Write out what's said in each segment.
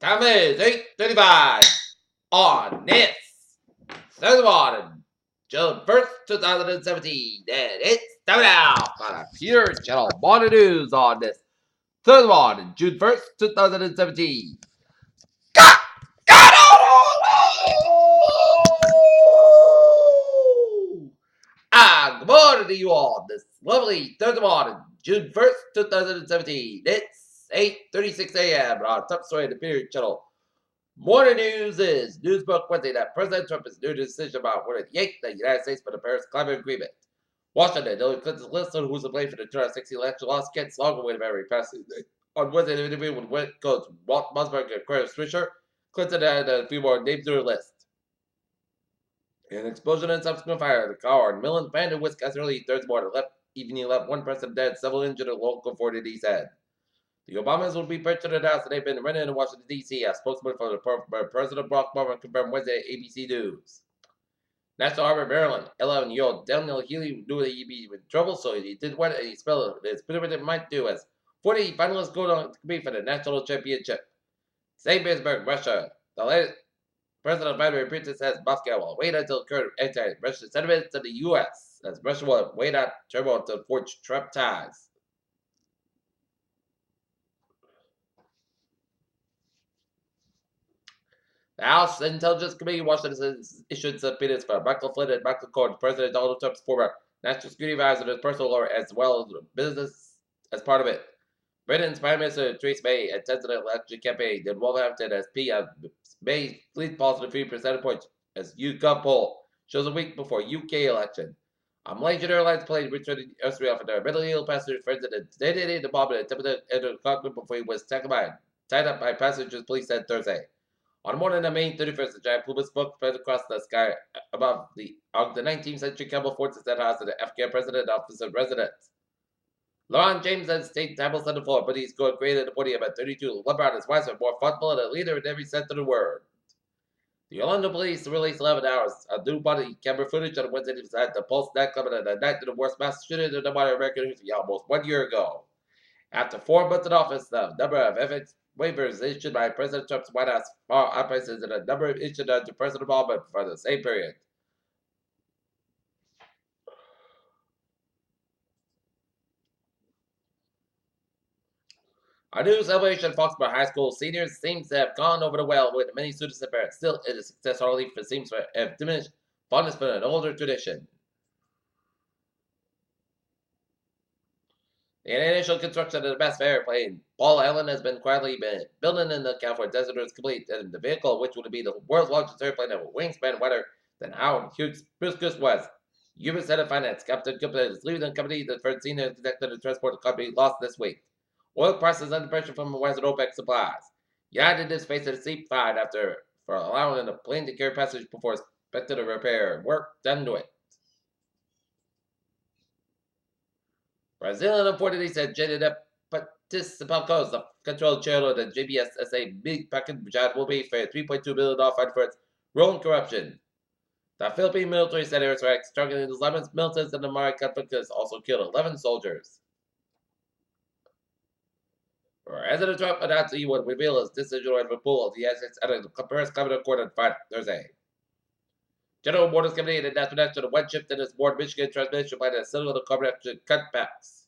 Time is 8:35 on this Thursday morning, June 1st, 2017, and it's time now for the Pure Channel Morning News on this Thursday morning, June 1st, 2017. Got good morning to you all this lovely Thursday morning, June 1st, 2017. It's 8:36 a.m. on top story of the Pure Channel. Morning news is Newsbook Wednesday that President Trump is new to decision about whether to yank the United States from the Paris Climate Agreement. Washington, Hillary Clinton's list on who's to blame for the 2016 election loss gets longer with every passing day. On Wednesday, the interview with coach Walt Mossberg and Chris Swisher, Clinton added a few more names to her list. An explosion and subsequent fire at a car in Millen, Brandon, Wisconsin early Thursday morning left one person dead, several injured, a local authorities said. The Obamas will be purchased announced that they've been running in Washington, D.C. A spokesman for President Barack Obama confirmed Wednesday at ABC News. National Harbor, Maryland, 11-year-old Daniel Healy knew that he'd be in trouble, so he did what he spelled it. His Peterman might do as 40 finalists go on to compete for the national championship. St. Petersburg, Russia. The latest President Vladimir Putin says Moscow will wait until current anti-Russian sentiments in the U.S. as Russia will wait out turmoil to forge Trump ties. The House Intelligence Committee in Washington issued subpoenas for Michael Flynn and Michael Cohen, President Donald Trump's former national security advisor, and his personal lawyer, as well as business as part of it. Britain's Prime Minister Theresa May attended an election campaign in Wolverhampton as May lead polls to 3 percentage points as YouGov poll shows a week before UK election. A Malaysian Airlines plane returned to Australia for their mentally ill passengers friends and detonated the bomb and attempted to enter the cockpit before he was tied up by passengers, police said Thursday. On the morning of May 31st, the giant Puma smoke spread across the sky above the 19th century Campbell Forces that housed the Afghan president office and residence. LeBron James has state tables on the floor, but he scored greater than the podium at 32. LeBron is wiser, more thoughtful, and a leader in every sense of the word. The Orlando police released 11 hours of new body camera footage on Wednesday inside the Pulse nightclub at the night of the worst mass shooting in the modern American history almost 1 year ago. After 4 months in office, the number of ethics waivers issued by President Trump's White House far outpaces the number issued under President Obama for the same period. Our new celebration at Foxborough High School seniors seems to have gone over the well with many students and parents. Still, it is success hardly seems to have diminished fondness for an older tradition. The initial construction of the best airplane, Paul Allen, has been quietly building in the California desert is complete, and the vehicle, which would be the world's largest airplane of a wingspan wider than Howard Hughes' Priscus was. U.S. Senate Finance Captain Cooper is leaving the company. The first senior executive transport company lost this week. Oil prices under pressure from Western OPEC supplies. United is facing a steep fine for allowing the plane to carry passengers before expected to repair work done to it. Brazilian authorities said Jada Participacos, the controlled chair of the JBS big packet jet, will pay for a $3.2 billion fine for its role in corruption. The Philippine military said airstrikes targeting Islamic militants in the Mara conflict has also killed 11 soldiers. President Trump announced he would reveal his decision on the pool of the United States at the Paris Climate Accord on Thursday. General Motors Company and the National Action of one shift in its board Michigan transmission plan to settle the carbon emission cutbacks.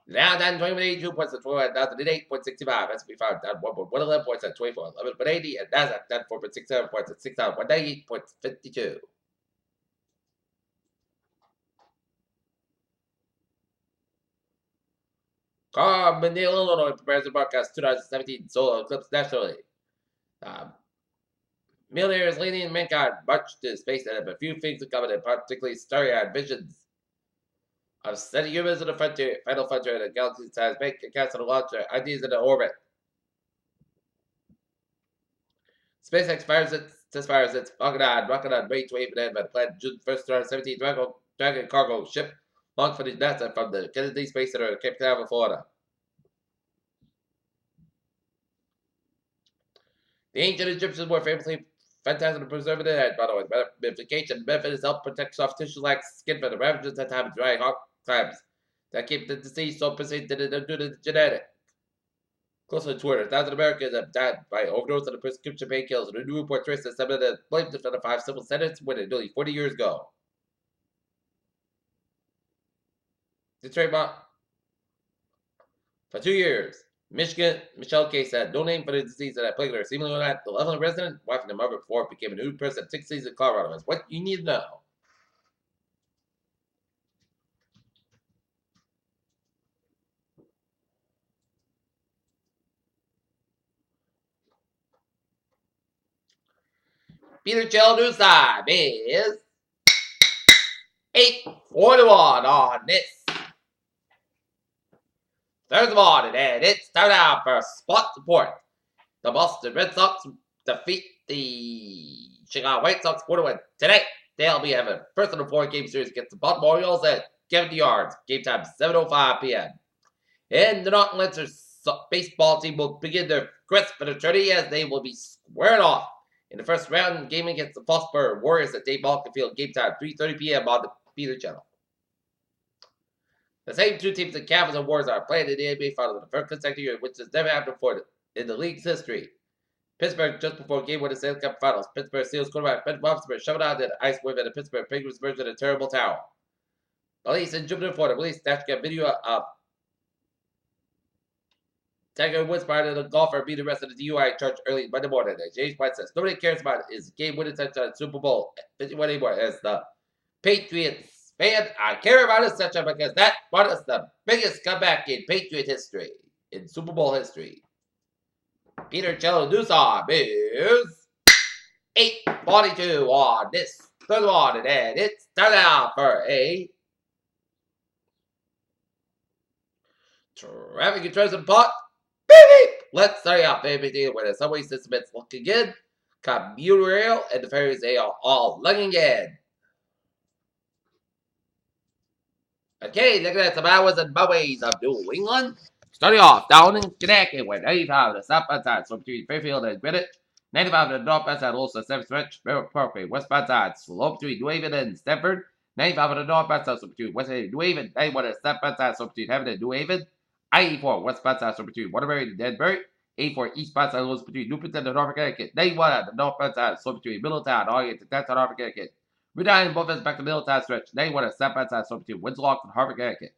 Now down 22 points at 21, down to 8.65. S&P 5 down 1.11 points at 24, 11.80, and Nasdaq down 4.67 points at 6,198.52. Carmen, Illinois prepares to broadcast 2017 solar eclipse nationally. Millionaires leading mankind march to space and have a few things in common, and particularly starry-eyed visions of steady humans in the final frontier of the galaxy size make a cast of launch their ideas into orbit. SpaceX fires its Rocket On May 28th and by the planned June 1st, 2017 Dragon cargo ship launched for the NASA from the Kennedy Space Center in Cape Canaveral, Florida. The ancient Egyptians were famously fantastic at preserving their head, by the way. The mummification method is help protect soft tissue like skin from the ravages at time of dry hot climes. that keep the disease so persistent due to the genetic. Closer to Twitter, 1,000 Americans have died by overdose of the prescription painkillers. The new report traces that some of the blamed for the 5 civil sentences when nearly 40 years ago. The trademark for 2 years. Michigan, Michelle K said, no name for the disease that plagued her. Seemingly not the 11th resident, wife and the mother before it became a new person at 6 seasons in Colorado. That's what you need to know. Peter Children's time is 8:41 on this Thursday morning, and it's time now for Spot Report. The Boston Red Sox defeat the Chicago White Sox 4-1 today. They'll be having first of the 4-game series against the Baltimore Orioles at 70 yards. Game time 7:05 p.m. And the Norton Lancers baseball team will begin their quest for the tourney as they will be squared off in the first round game against the Foxborough Warriors at Dave Malkin Field. Game time 3:30 p.m. on the Peter Channel. The same two teams, the Cavs and Warriors, are playing in the NBA Finals in the first consecutive year, which has never happened before in the league's history. Pittsburgh just before Game 1 of the Stanley Cup Finals. Pittsburgh Steelers quarterback Ben Roethlisberger shoved out the ice wave at the Pittsburgh Penguins version of a terrible towel. Police in Jupiter, Florida released a video of Tiger Woods prior to the golfer being arrested at the DUI charge early Monday morning. James White says nobody cares about his game-winning touchdown at Super Bowl 51 anymore. As the Patriots fan, I care about his touchdown because that brought us the biggest comeback in Patriot history, in Super Bowl history. Peter Cello Newsom is 8:42 on this third morning, and it's time now for a traffic controls report. Beep! Let's start out, baby, where the subway system is looking good. Commuter rail and the ferries, they are all looking good. Okay, looking at some hours and byways of New England. Starting off down in Connecticut, where 95 to the southbound side, so between Fairfield and Greenwich. 95 to the northbound side, also 7th stretch, Parkway, westbound side, slow between New Haven and Stamford. 95 to the northbound side, so between West Haven and New Haven. 91 to the southbound side, so between Haven and New Haven. I-84 westbound side, so between Waterbury and Denbury. 84 eastbound side, so between Newport and Norfolk, Connecticut. 91 at the northbound side, so between Middletown, all the way to downtown Norfolk, Connecticut. We're down in both ends back to Middletown stretch. 91 at the southbound side, so between Winslow and Harvard, Connecticut.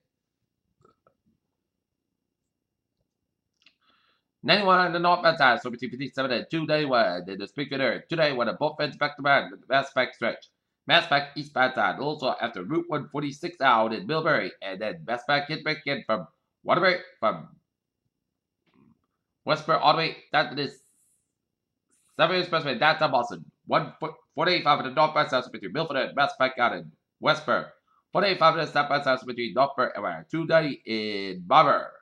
91 on the northbound side, so between 57 and 291. Then the Springfield area. 291 at both ends back to back, the Mass Pack stretch. Mass Pack eastbound side, also after Route 146 out in Millbury. And then Mass Pack hit back in from Waterbury, from Westboro all the way down to this 7 Expressway downtown Boston. 485 on the northbound side, so between Milford and Mass Pack out in Westboro. 485 on the southbound side, so between Northborough and 290 in Barber.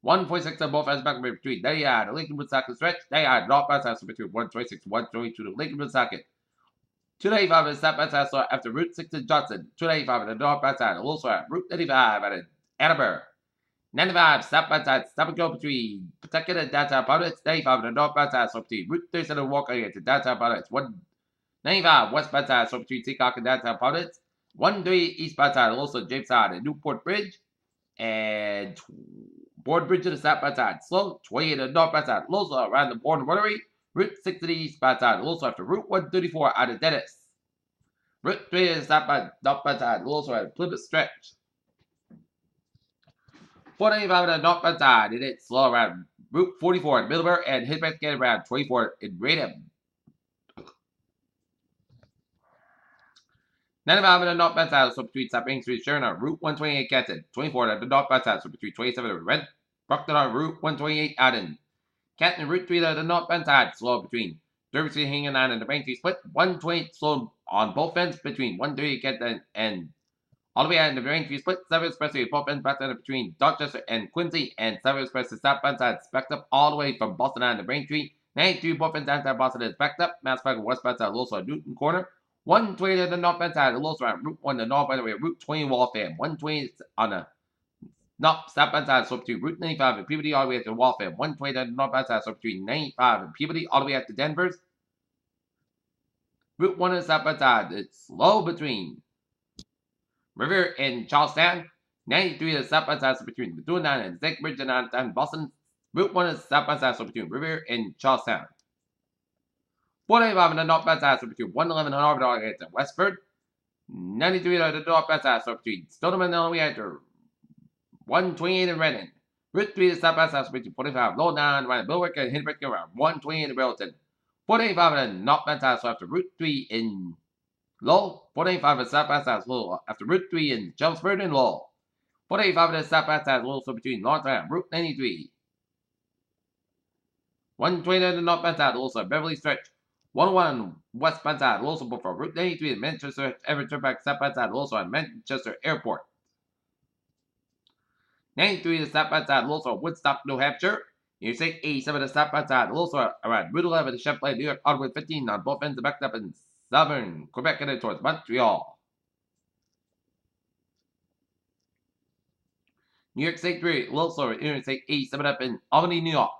146 on both ends back between 99 and Lincoln Woonsocket stretch. 99 northbound side, so between 126 and 122 to Lincoln Woonsocket. 295 on the southbound side, so after Route 6 in Johnson. 295 on the northbound side, also at Route 95 at Attleboro. 95 southbound side, stop and go between Pawtucket and downtown Providence. 95 on the northbound side, so between Route 37 and Walker to downtown Providence. 195 westbound side, so between Seacock and downtown Providence. 13 eastbound side, also Jamestown and Newport Bridge. And Board Bridge to the southbound side, slow. 28 on the northbound side, also around the Bourne Rotary. Route 6 to the eastbound side, also after Route 134 out of Dennis. Route 3 to the southbound northbound side, also at Plymouth Stretch. 495 on the northbound side, and it's slow around Route 44 in Middleburg and hit back again around 24 in Raynham. 95 on the northbound side, so between South Main Street, Sharon on Route 128 Canton. 24 on the northbound side, so between 27 and Red Brockton on Route 128 Alden. Canton Route 3 on the northbound side, slow between Derby Street Hanging On and the Main Street Split. 128 slow on both ends between 130 Canton and all the way out in the Main Street Split. 7 Expressway both ends back between Dorchester and Quincy, and 7 Expressway southbound side backed up all the way from Boston on the Main Street. 93 both ends downtown Boston is backed up. Mass Park westbound side, also at Newton Corner. 120 on the northbound side, also on Route 1 the northbound way, Route 20 Waltham. 120 on the southbound side, so between Route 95 and Peabody all the way up to Waltham. 120 on the northbound side, so between 95 and Peabody all the way up to Denver's. Route 1 on the southbound side, it's slow between River and Charlestown. 93 is south by south between Bethune and Zigbridge and Boston. Route 1 is south by south between River and Charlestown. 45 and the north by south between 111 and Harvard and Westford. 93 is the north by south between Stoneman and Leander. 128 in Reading. Route 3 is south by south between 45 Low 9 around Bilwick and Hindbrook around 128 in Railton. 45 and north by south after Route 3 in Lowell. 45 is south by south Lowell after Route 3 in Chelmsford and Lowell. 45 is south by south also between North and Route 93. 120 and north by south also Beverly Stretch. 101 west by south also before Route 93 in Manchester Everton back south by south also at Manchester Airport. 93 is south by south also Woodstock, New Hampshire. Interstate 87 is south by south also around Route 11 in Champlain, New York, Ottawa 15 on both ends backed up in southern Quebec headed towards Montreal. New York State 3, also Interstate 87 up in Albany, New York.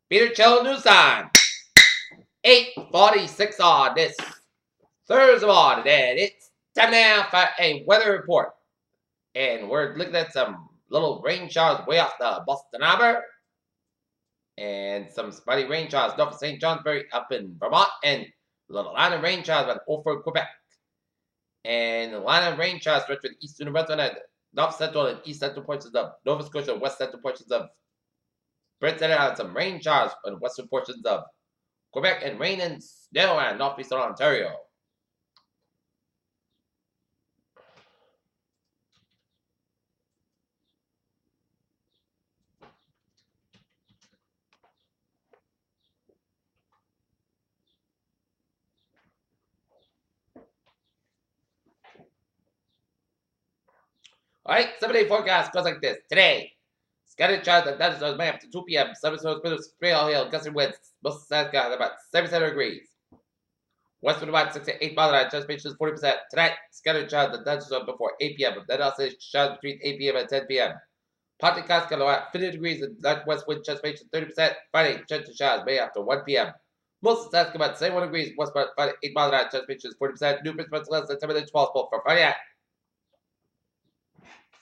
Peter Cello News Time. 8:46 on this Thursday morning, and it's time now for a weather report. And we're looking at some little rain showers way off the Boston Harbor, and some spotty rain showers north of St. Johnsbury up in Vermont, and a little line of rain showers about over Quebec. And a line of rain showers stretch with eastern and western and north central and east central portions of Nova Scotia, west central portions of Britain, and some rain showers in western portions of Quebec, and rain and snow in northeastern Ontario. Alright, 7-day forecast goes like this. Today, scattered showers and thunderstorms may after 2 p.m. Some snow, spray all hail, gusty winds. Most of the sky about 77 degrees. Westward about 6 to 8 miles an hour. Transpiration is 40%. Tonight, scattered showers and thunderstorms before 8 p.m. Then also showers between 8 p.m. and 10 p.m. Partly clouds about 50 degrees and northwest wind. Transpiration 30%. Friday, chance of showers may after 1 p.m. Most of the skies about 71 degrees. West about 5 to 8 miles an hour. Transpiration is 40%. New Brisbane less than 7 inches possible for Friday night.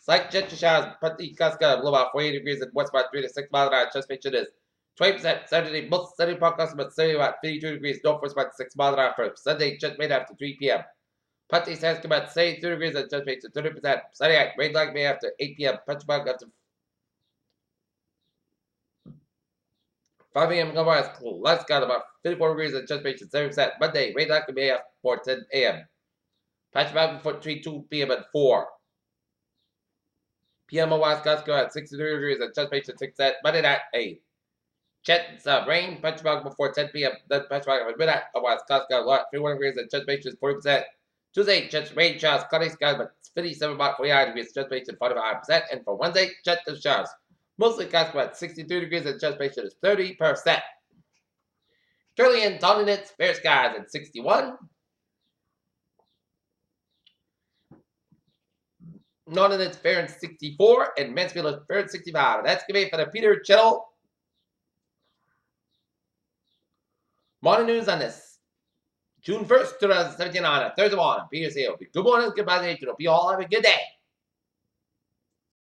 Slight chance of showers, partly clouds blow about 48 degrees and west about 3 to 6 miles an hour. Transpiration is 20%. Saturday, most sunny podcast about 70 about 52 degrees. Northwest about 6 miles an hour for Sunday, just made after 3 p.m. Partly skies about 72 degrees and transpiration 30%. Sunday night, rain lag may after 8 p.m. Punch bug after 5 a.m. Otherwise, clouds got about 54 degrees and transpiration 7%. Monday, rain lag may after 10 a.m. Patch bug before 2 p.m. and 4 p.m. Otherwise, clouds go at 63 degrees and transpiration 6%. Monday night, a chance of rain, punch bug before 10 p.m. Then punch bug at midnight. Otherwise, clouds got a lot 51 degrees and transpiration is 40%. Tuesday, chance of rain showers, cloudy skies, but 57 about 49 degrees, transpiration 45%. And for Wednesday, chance of showers. Mostly clouds about 63 degrees and transpiration is 30%. Currently in Tonkinitz, fair skies at 61. Nonkinitz fair at 64. And Mansfield is fair at 65. And that's going to be for the Peter Chittle morning news on this June 1st, 2017 on a Thursday morning. Peter say, good morning, goodbye, hope you all have a good day.